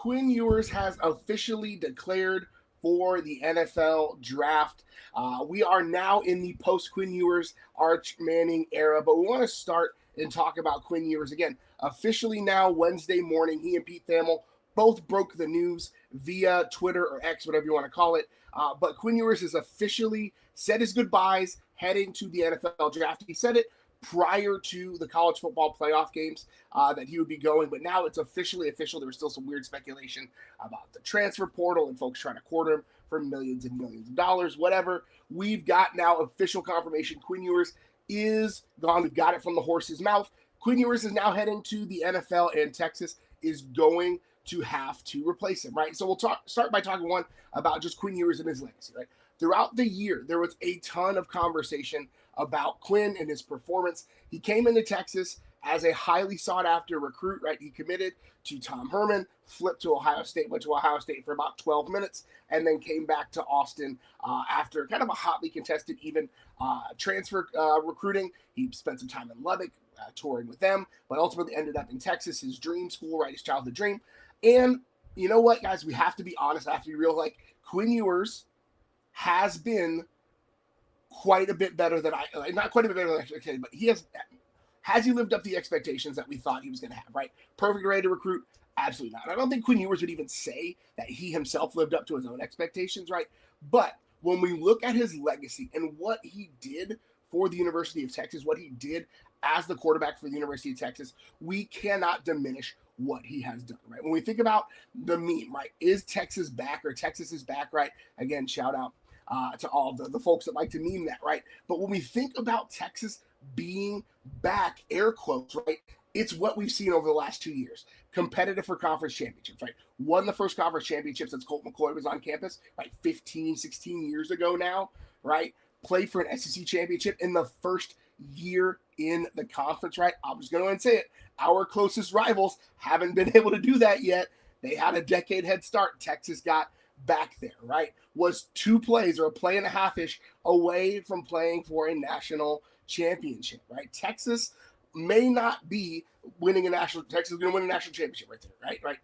Quinn Ewers has officially declared for the NFL draft. We are now in the post-Quinn Ewers Arch Manning era, but we want to start and talk about Quinn Ewers again. Officially now, Wednesday morning, he and Pete Thamel both broke the news via Twitter or X, whatever you want to call it. But Quinn Ewers has officially said his goodbyes heading to the NFL draft. He said it prior to the college football playoff games that he would be going, but now it's officially official. There was still some weird speculation about the transfer portal and folks trying to court him for millions and millions of dollars, whatever. We've got now official confirmation. Quinn Ewers is gone. We've got it from the horse's mouth. Quinn Ewers is now heading to the NFL, and Texas is going to have to replace him, right? So we'll start by talking one about just Quinn Ewers and his legacy, right? Throughout the year, there was a ton of conversation about Quinn and his performance. He came into Texas as a highly sought after recruit, right? He committed to Tom Herman, flipped to Ohio State, went to Ohio State for about 12 minutes, and then came back to Austin after kind of a hotly contested even transfer recruiting. He spent some time in Lubbock touring with them, but ultimately ended up in Texas, his dream school, right? His childhood dream. And you know what, guys? We have to be honest. I have to be real. Like, Quinn Ewers has been quite a bit better than not quite a bit better than I expected, but has he lived up to the expectations that we thought he was going to have, right? Perfect ready to recruit? Absolutely not. I don't think Quinn Ewers would even say that he himself lived up to his own expectations, right? But when we look at his legacy and what he did for the University of Texas, what he did as the quarterback for the University of Texas, we cannot diminish what he has done, right? When we think about the meme, right? Is Texas back, or Texas is back, right? Again, shout out to all the folks that like to meme that, right? But when we think about Texas being back, air quotes, right? It's what we've seen over the last 2 years. Competitive for conference championships, right? Won the first conference championship since Colt McCoy was on campus, right? 15, 16 years ago now, right? Played for an SEC championship in the first year in the conference, right? I'm just going to say it. Our closest rivals haven't been able to do that yet. They had a decade head start. Texas got back there, right? Was 2 plays or a play and a half-ish away from playing for a national championship, right? Texas may not be winning a national. Texas is going to win a national championship right there, right?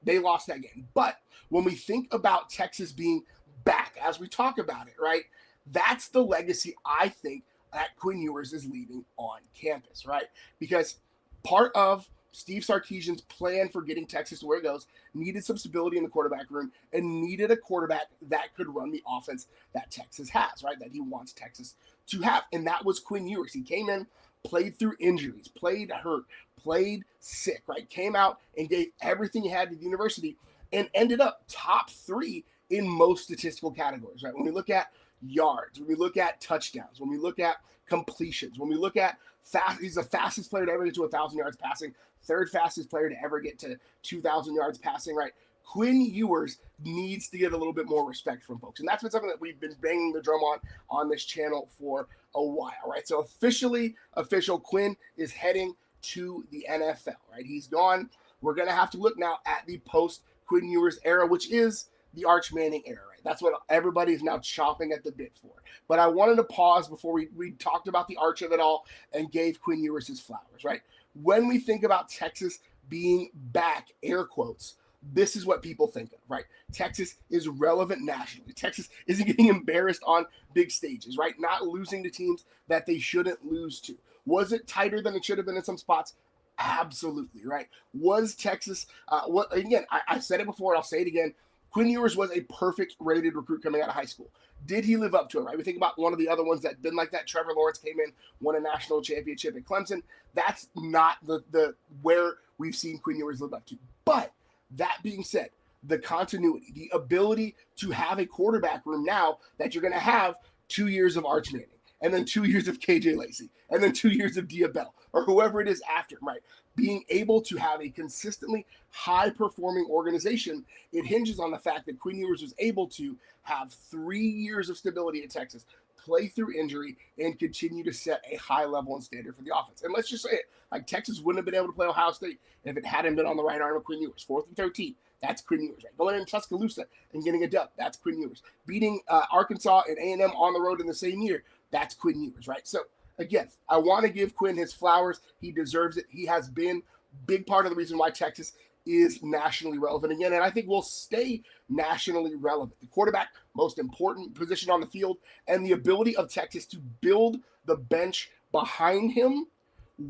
They lost that game. But when we think about Texas being back, as we talk about it, right, that's the legacy I think that Quinn Ewers is leaving on campus, right? Because part of Steve Sarkisian's plan for getting Texas to where it goes needed some stability in the quarterback room and needed a quarterback that could run the offense that Texas has, right? That he wants Texas to have. And that was Quinn Ewers. He came in, played through injuries, played hurt, played sick, right? Came out and gave everything he had to the university and ended up top 3 in most statistical categories, right? When we look at yards, when we look at touchdowns, when we look at completions, when we look at he's the fastest player to ever get to 1,000 yards passing, 3rd fastest player to ever get to 2,000 yards passing, right? Quinn Ewers needs to get a little bit more respect from folks. And that's been something that we've been banging the drum on this channel for a while, right? So official, Quinn is heading to the NFL, right? He's gone. We're going to have to look now at the post-Quinn Ewers era, which is the Arch Manning era, right? That's what everybody is now chomping at the bit for. But I wanted to pause before we talked about the arch of it all and gave Quinn Ewers his flowers, right? When we think about Texas being back, air quotes, this is what people think of, right? Texas is relevant nationally. Texas isn't getting embarrassed on big stages, right? Not losing to teams that they shouldn't lose to. Was it tighter than it should have been in some spots? Absolutely, right? Was Texas, I said it before, I'll say it again. Quinn Ewers was a perfect rated recruit coming out of high school. Did he live up to it, right? We think about one of the other ones that been like that. Trevor Lawrence came in, won a national championship at Clemson. That's not the where we've seen Quinn Ewers live up to. But that being said, the continuity, the ability to have a quarterback room now that you're going to have 2 years of Arch Manning, and then 2 years of KJ Lacey, and then 2 years of Diabell, or whoever it is after, right? Being able to have a consistently high-performing organization, it hinges on the fact that Quinn Ewers was able to have 3 years of stability at Texas, play through injury, and continue to set a high level and standard for the offense. And let's just say it, like Texas wouldn't have been able to play Ohio State if it hadn't been on the right arm of Quinn Ewers. 4th and 13, that's Quinn Ewers, right? Going in Tuscaloosa and getting a dub, that's Quinn Ewers. Beating Arkansas and A&M on the road in the same year, that's Quinn Ewers, right? So, again, I want to give Quinn his flowers. He deserves it. He has been a big part of the reason why Texas is nationally relevant again, and I think will stay nationally relevant. The quarterback, most important position on the field, and the ability of Texas to build the bench behind him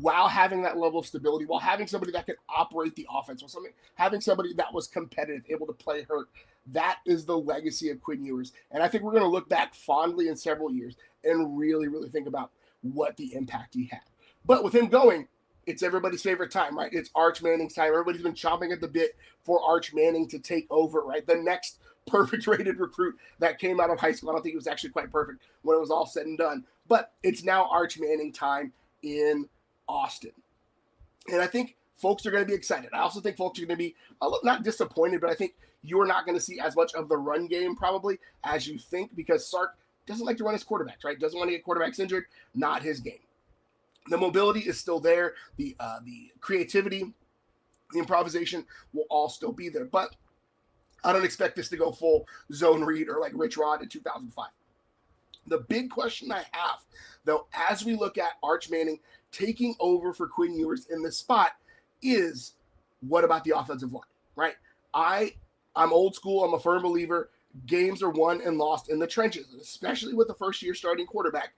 while having that level of stability, while having somebody that could operate the offense, while having somebody that was competitive, able to play hurt. That is the legacy of Quinn Ewers. And I think we're going to look back fondly in several years and really, really think about what the impact he had. But with him going, it's everybody's favorite time, right? It's Arch Manning's time. Everybody's been chomping at the bit for Arch Manning to take over, right? The next perfect rated recruit that came out of high school. I don't think it was actually quite perfect when it was all said and done. But it's now Arch Manning time in Austin. And I think folks are going to be excited. I also think folks are going to be not disappointed, but I think you're not going to see as much of the run game probably as you think, because Sark doesn't like to run his quarterbacks, right? Doesn't want to get quarterbacks injured. Not his game. The mobility is still there. The creativity, the improvisation will all still be there. But I don't expect this to go full zone read or like Rich Rod in 2005. The big question I have, though, as we look at Arch Manning taking over for Quinn Ewers in this spot is, what about the offensive line, right? I'm old school. I'm a firm believer. Games are won and lost in the trenches, especially with the first-year starting quarterback.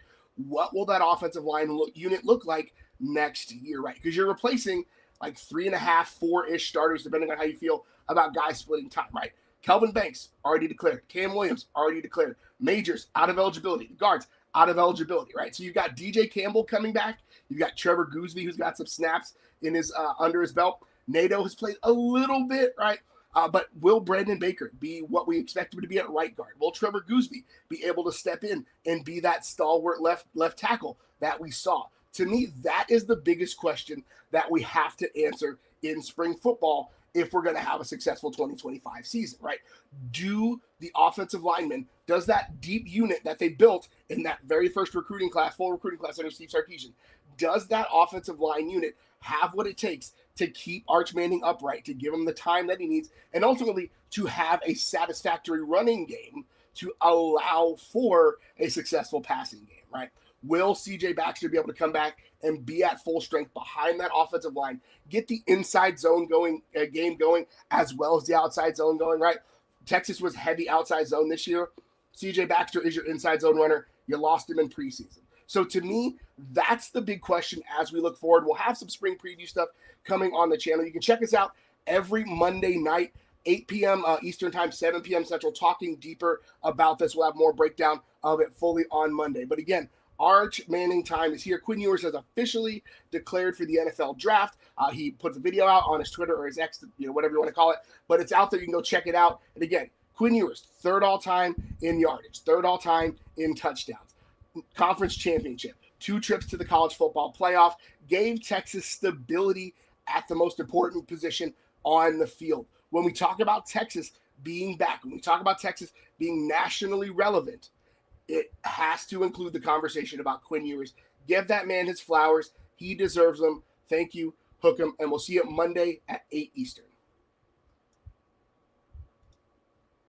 What will that offensive line unit look like next year, right? Because you're replacing like 3.5, 4-ish starters, depending on how you feel about guys splitting time, right? Kelvin Banks, already declared. Cam Williams, already declared. Majors, out of eligibility. The guards, out of eligibility, right? So you've got DJ Campbell coming back. You've got Trevor Gooseby, who's got some snaps in his under his belt. Nato has played a little bit, right? But will Brandon Baker be what we expect him to be at right guard? Will Trevor Gooseby be able to step in and be that stalwart left tackle that we saw? To me, that is the biggest question that we have to answer in spring football if we're going to have a successful 2025 season, right? Do the offensive linemen, does that deep unit that they built in that very first full recruiting class under Steve Sarkisian, does that offensive line unit have what it takes to keep Arch Manning upright, to give him the time that he needs, and ultimately to have a satisfactory running game to allow for a successful passing game, right? Will CJ Baxter be able to come back and be at full strength behind that offensive line, get the inside zone game going, as well as the outside zone going, right? Texas was heavy outside zone this year. CJ Baxter is your inside zone runner. You lost him in preseason. So to me, that's the big question as we look forward. We'll have some spring preview stuff coming on the channel. You can check us out every Monday night, 8 p.m. Eastern time, 7 p.m. Central, talking deeper about this. We'll have more breakdown of it fully on Monday. But again, Arch Manning time is here. Quinn Ewers has officially declared for the NFL draft. He put the video out on his Twitter or his X, whatever you want to call it. But it's out there. You can go check it out. And again, Quinn Ewers, third all-time in yardage, third all-time in touchdowns, conference championship, 2 trips to the college football playoff, gave Texas stability at the most important position on the field. When we talk about Texas being back, when we talk about Texas being nationally relevant, it has to include the conversation about Quinn Ewers. Give that man his flowers. He deserves them. Thank you. Hook him. And we'll see you Monday at 8 Eastern.